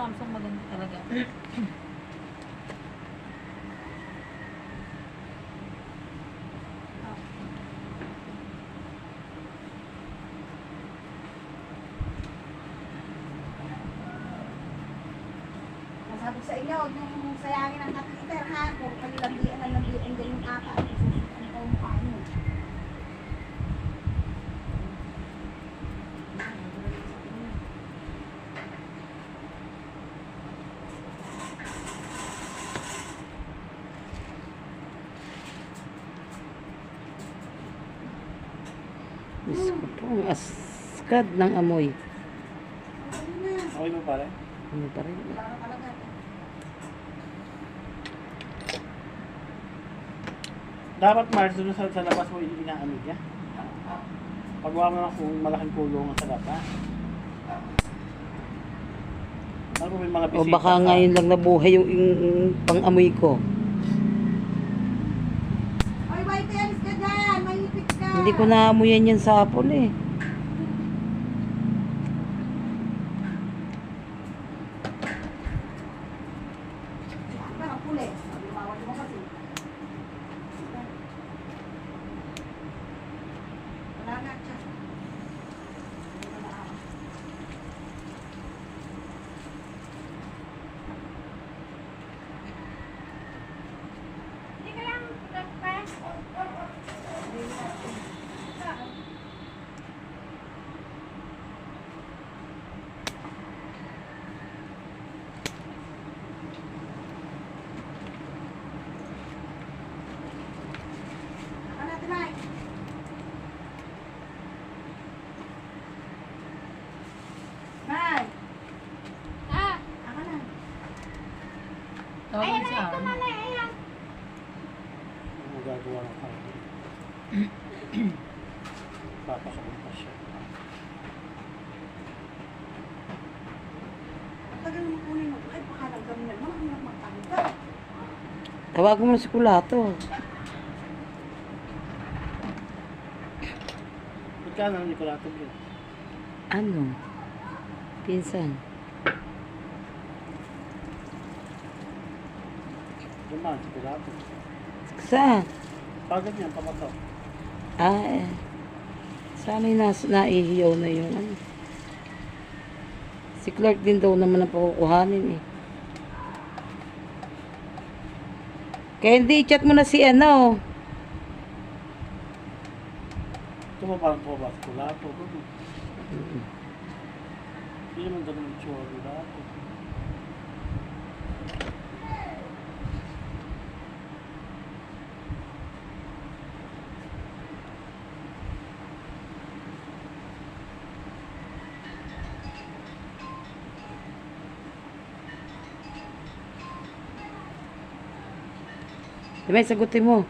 Samsung maganda talaga. Sabi sa inyo, huwag niyong sayangin ang katheter ha. Kung kanilandian na landian din yung ata. Susukan ko ang mukha niyo. Diyos ko po, ang askad ng amoy. Okay mo pare? Ano pa rin? Para talaga. Dapat Mars, doon sa labas mo inaamig niya. Pagawa mo na kung malaking kulungan sa labas. Ano may mga O bisita baka ka? ngayon lang nabuhay yung pang-amoy ko. Oy, white hands ka dyan. Mahipit ka. Hindi ko naamoyan yan sa hapon eh. Parang pulis. Sabi, bawal mo kasi. Wala na siya. Ako natin, Mike. Mike. Ako na. Tawagin siya. Ano magagawa ng pare? Papasok pa siya. Tagal mo kunin mo. Ay, pakalang kami na naman. Ang magtanggal. Tawag mo na si Kulato. Ba't ka na Nicolato yun? Ano? Pinsan. Dumaan, Nicolato. Saan? Pagod niyan, pamato. Ah, eh. Sana'y naihiyaw na yun. Ano? Si Clark din daw naman ang pakukuhanin eh. Kaya hindi, chat mo na si ano. Ito mo parang tumabas, Nicolato. Hindi naman ganun yung tsura, Nicolato. Diba, sagutin mo.